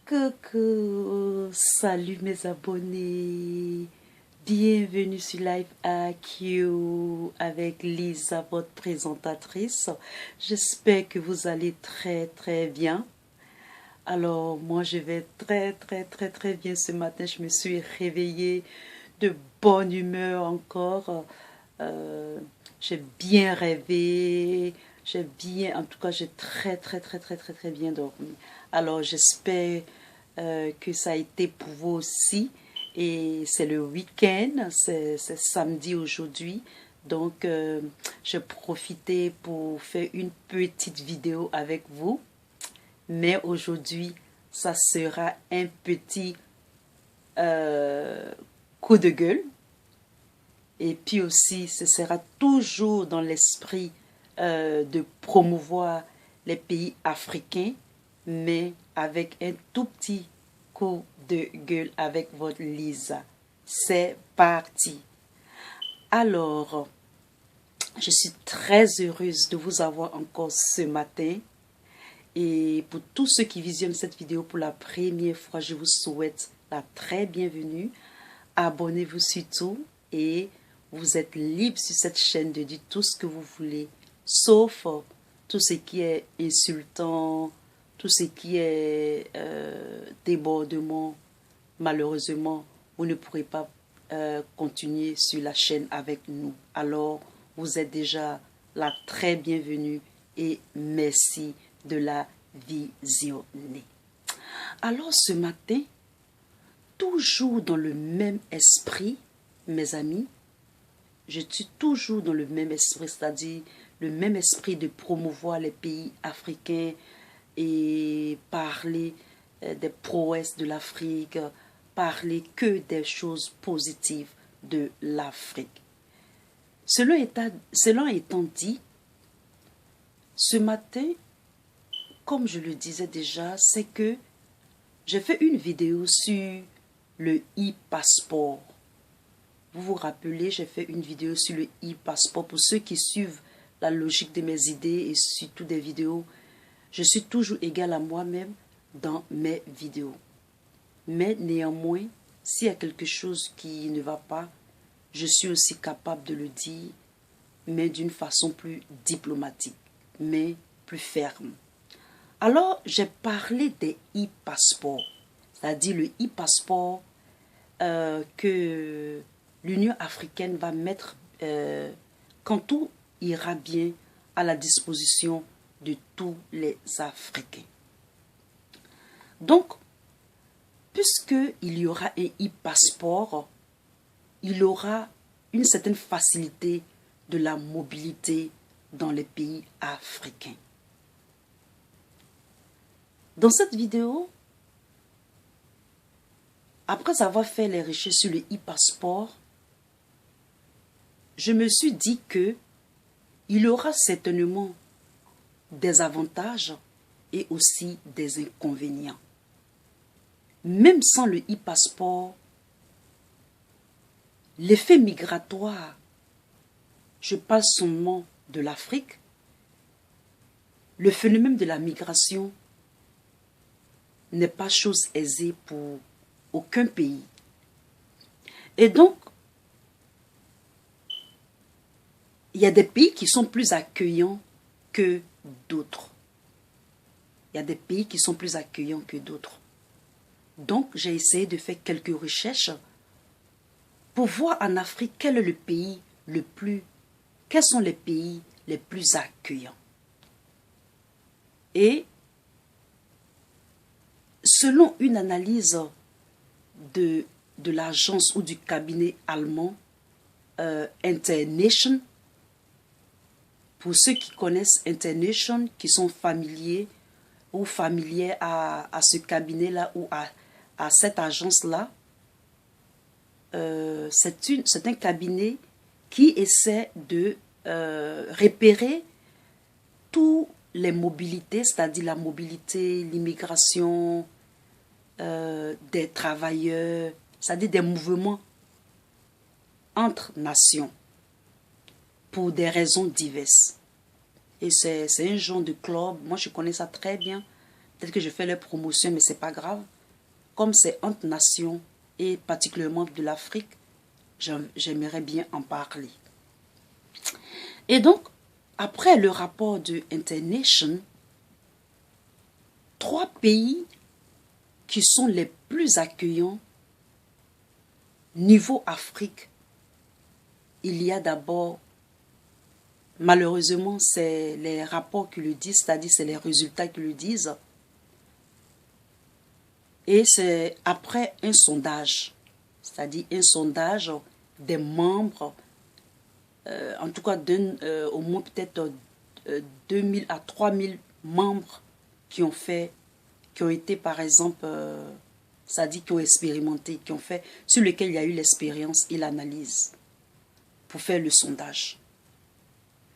Coucou, salut mes abonnés, bienvenue sur Live AQ avec Lisa, votre présentatrice. J'espère que vous allez très bien. Alors moi je vais très bien ce matin. Je me suis réveillée de bonne humeur encore. J'ai bien rêvé, en tout cas j'ai très bien dormi. Alors j'espère que ça a été pour vous aussi. Et c'est le week-end, c'est samedi aujourd'hui. Donc j'ai profité pour faire une petite vidéo avec vous. Mais aujourd'hui, ça sera un petit coup de gueule. Et puis aussi, ce sera toujours dans l'esprit de promouvoir les pays africains, mais avec un tout petit coup de gueule avec votre Lisa. C'est parti. Alors, je suis très heureuse de vous avoir encore ce matin. Et pour tous ceux qui visionnent cette vidéo pour la première fois, je vous souhaite la très bienvenue. Abonnez-vous surtout et vous êtes libre sur cette chaîne de dire tout ce que vous voulez, sauf tout ce qui est insultant, tout ce qui est débordement. Malheureusement, vous ne pourrez pas continuer sur la chaîne avec nous. Alors, vous êtes déjà la très bienvenue et merci de la visionner. Alors, ce matin, toujours dans le même esprit, mes amis, je suis toujours dans le même esprit, c'est-à-dire le même esprit de promouvoir les pays africains et parler des prouesses de l'Afrique, parler que des choses positives de l'Afrique. Cela étant dit, ce matin, comme je le disais déjà, c'est que j'ai fait une vidéo sur le e-passeport. Vous vous rappelez, j'ai fait une vidéo sur le e-passeport. Pour ceux qui suivent la logique de mes idées et surtout des vidéos, je suis toujours égale à moi-même dans mes vidéos. Mais néanmoins, s'il y a quelque chose qui ne va pas, je suis aussi capable de le dire, mais d'une façon plus diplomatique, mais plus ferme. Alors, j'ai parlé des e-passeports, c'est-à-dire le e-passeport que l'Union africaine va mettre quand tout ira bien à la disposition de tous les Africains. Donc, puisqu'il y aura un e-passeport, il y aura une certaine facilité de la mobilité dans les pays africains. Dans cette vidéo, après avoir fait les recherches sur le e-passeport, je me suis dit que il y aura certainement des avantages et aussi des inconvénients. Même sans le e-passeport, l'effet migratoire, je parle seulement de l'Afrique, le phénomène de la migration n'est pas chose aisée pour aucun pays. Et donc, il y a des pays qui sont plus accueillants que d'autres. Il y a des pays qui sont plus accueillants que d'autres. Donc, j'ai essayé de faire quelques recherches pour voir en Afrique quel est le pays quels sont les pays les plus accueillants. Et selon une analyse de l'agence ou du cabinet allemand Internation, pour ceux qui connaissent Internation, qui sont familiers ou familières à ce cabinet-là ou à cette agence-là, c'est un cabinet qui essaie de repérer toutes les mobilités, c'est-à-dire la mobilité, l'immigration des travailleurs, c'est-à-dire des mouvements entre nations pour des raisons diverses. Et c'est un genre de club, moi je connais ça très bien. Peut-être que je fais leur promotion, mais c'est pas grave. comme c'est entre nations et particulièrement de l'Afrique, j'aimerais bien en parler. Et donc, après le rapport de Internation, 3 pays qui sont les plus accueillants niveau Afrique, il y a d'abord, malheureusement, c'est les rapports qui le disent, c'est-à-dire c'est les résultats qui le disent. Et c'est après un sondage, c'est-à-dire un sondage des membres, en tout cas au moins peut-être 2000 à 3000 membres qui ont été par exemple, c'est-à-dire qui ont expérimenté, sur lesquels il y a eu l'expérience et l'analyse pour faire le sondage.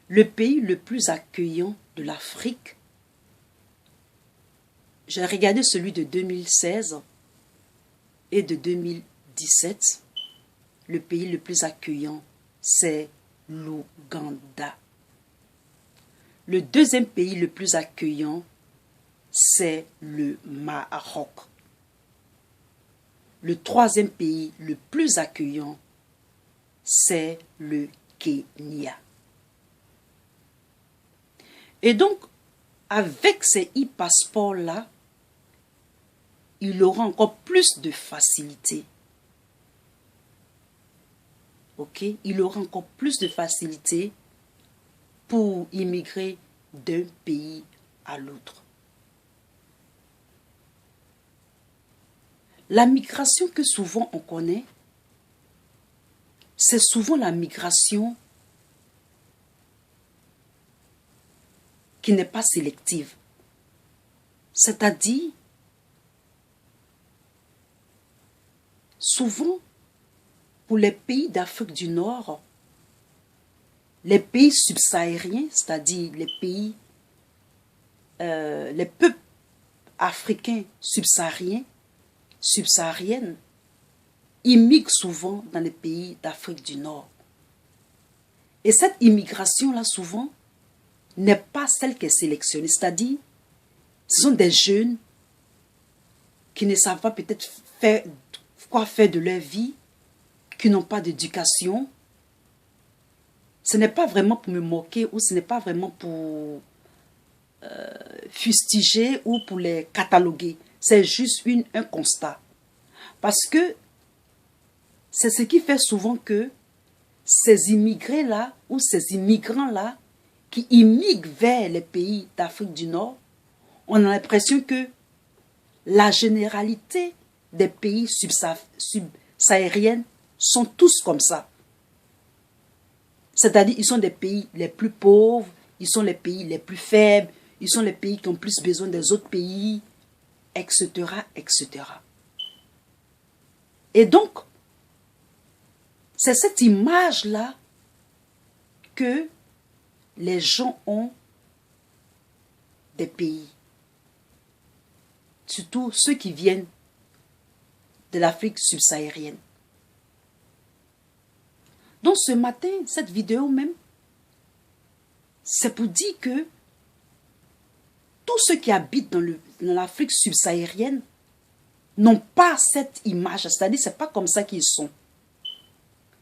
Le pays le plus accueillant de l'Afrique, j'ai regardé celui de 2016 et de 2017. Le pays le plus accueillant, c'est l'Ouganda. Le deuxième pays le plus accueillant, c'est le Maroc. Le troisième pays le plus accueillant, c'est le Kenya. Et donc, avec ces e-passeports-là, il aura encore plus de facilité. Ok? Il aura encore plus de facilité pour immigrer d'un pays à l'autre. La migration que souvent on connaît, c'est souvent la migration qui n'est pas sélective. C'est-à-dire, souvent, pour les pays d'Afrique du Nord, les pays subsahariens, c'est-à-dire les peuples africains subsahariennes, immigrent souvent dans les pays d'Afrique du Nord. Et cette immigration-là, souvent, n'est pas celle qui est sélectionnée. C'est-à-dire, ce sont des jeunes qui ne savent pas peut-être quoi faire de leur vie, qui n'ont pas d'éducation. Ce n'est pas vraiment pour me moquer ou ce n'est pas vraiment pour fustiger ou pour les cataloguer. C'est juste un constat. Parce que c'est ce qui fait souvent que ces immigrés-là ou ces immigrants-là qui immigrent vers les pays d'Afrique du Nord, on a l'impression que la généralité des pays subsahariens sont tous comme ça. C'est-à-dire, ils sont des pays les plus pauvres, ils sont les pays les plus faibles, ils sont les pays qui ont plus besoin des autres pays, etc., etc. Et donc, c'est cette image-là que les gens ont des pays. Surtout ceux qui viennent de l'Afrique subsaharienne. Donc ce matin, cette vidéo même, c'est pour dire que tous ceux qui habitent dans l'Afrique subsaharienne n'ont pas cette image. C'est-à-dire, ce n'est pas comme ça qu'ils sont.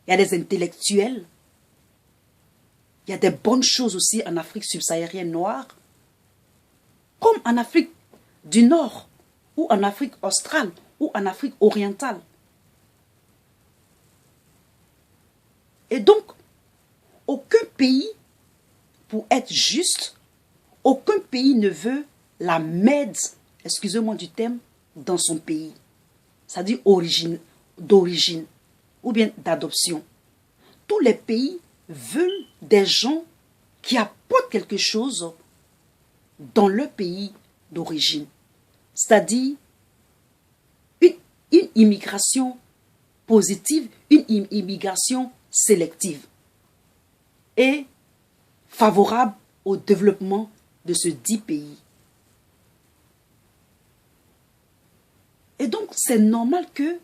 Il y a des intellectuels. Il y a des bonnes choses aussi en Afrique subsaharienne noire. Comme en Afrique du Nord, ou en Afrique australe, ou en Afrique orientale. Et donc, aucun pays, pour être juste, aucun pays ne veut la merde, excusez-moi du terme, dans son pays. C'est-à-dire d'origine, ou bien d'adoption. Tous les pays veulent des gens qui apportent quelque chose dans leur pays d'origine. C'est-à-dire une immigration positive, une immigration sélective et favorable au développement de ce dit pays. Et donc, c'est normal que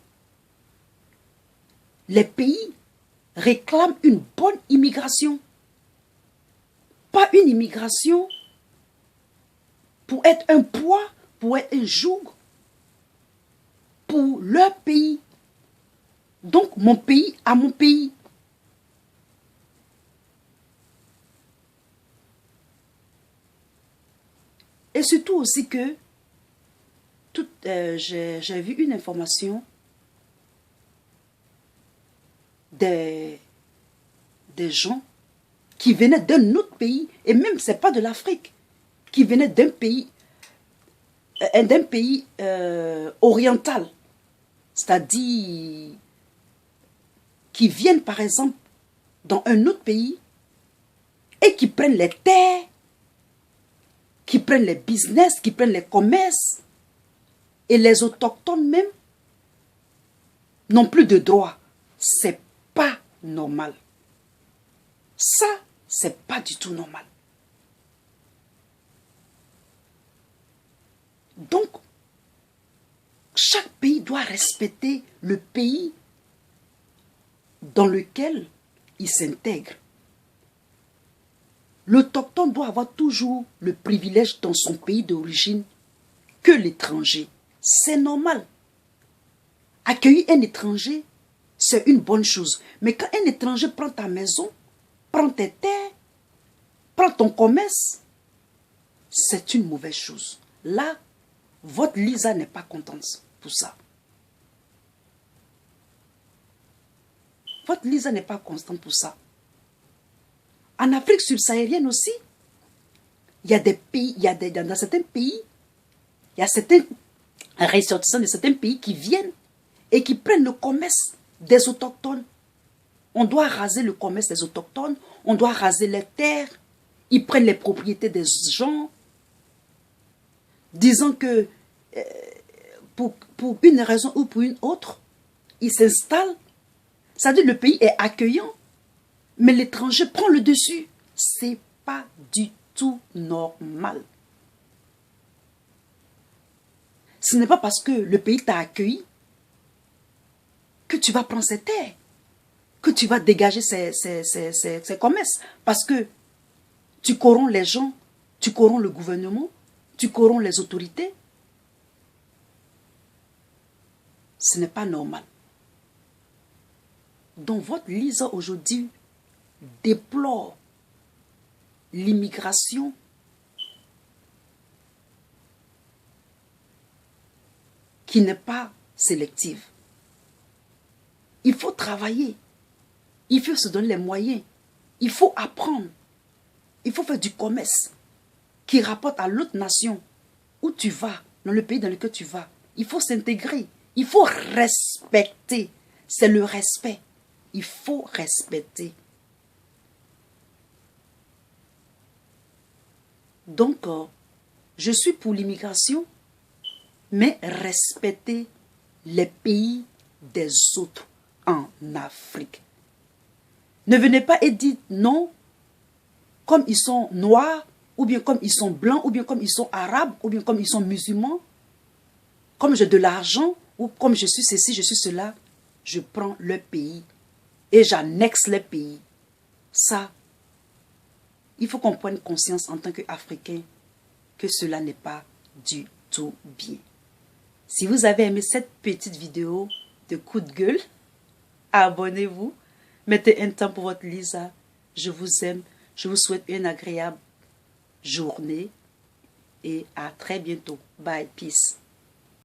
les pays réclament une bonne immigration. Pas une immigration pour être un poids, pour être un joug, pour leur pays. Donc, mon pays à mon pays. Et surtout aussi que j'ai vu une information des gens qui venaient d'un autre pays, et même c'est pas de l'Afrique, qui venaient d'un pays oriental, c'est-à-dire qui viennent par exemple dans un autre pays et qui prennent les terres, qui prennent les business, qui prennent les commerces, et les autochtones même n'ont plus de droits. C'est pas normal. Ça, c'est pas du tout normal. Donc, chaque pays doit respecter le pays dans lequel il s'intègre. L'autochtone doit avoir toujours le privilège dans son pays d'origine que l'étranger. C'est normal. Accueillir un étranger, c'est une bonne chose. Mais quand un étranger prend ta maison, prend tes terres, prend ton commerce, c'est une mauvaise chose. Là, votre Lisa n'est pas contente pour ça. Votre Lisa n'est pas contente pour ça. En Afrique subsaharienne aussi, il y a des pays, dans certains pays, il y a certains ressortissants de certains pays qui viennent et qui prennent le commerce des autochtones. On doit raser le commerce des autochtones, on doit raser les terres, ils prennent les propriétés des gens, disant que pour une raison ou pour une autre, ils s'installent. C'est-à-dire le pays est accueillant, mais l'étranger prend le dessus. C'est pas du tout normal. Ce n'est pas parce que le pays t'a accueilli que tu vas prendre ses terres, que tu vas dégager ses commerces. Parce que tu corromps les gens, tu corromps le gouvernement, tu corromps les autorités. Ce n'est pas normal. Donc votre Lisa aujourd'hui déplore l'immigration qui n'est pas sélective. Il faut travailler. Il faut se donner les moyens. Il faut apprendre. Il faut faire du commerce qui rapporte à l'autre nation où tu vas, dans le pays dans lequel tu vas. Il faut s'intégrer. Il faut respecter. C'est le respect. Il faut respecter. Donc, je suis pour l'immigration, mais respecter les pays des autres en Afrique. Ne venez pas et dites non, comme ils sont noirs, ou bien comme ils sont blancs, ou bien comme ils sont arabes, ou bien comme ils sont musulmans, comme j'ai de l'argent, ou comme je suis ceci, je suis cela, je prends le pays et j'annexe les pays. Ça, il faut qu'on prenne conscience en tant qu'Africain que cela n'est pas du tout bien. Si vous avez aimé cette petite vidéo de coup de gueule, abonnez-vous, mettez un temps pour votre Lisa. Je vous aime, je vous souhaite une agréable journée et à très bientôt. Bye, peace.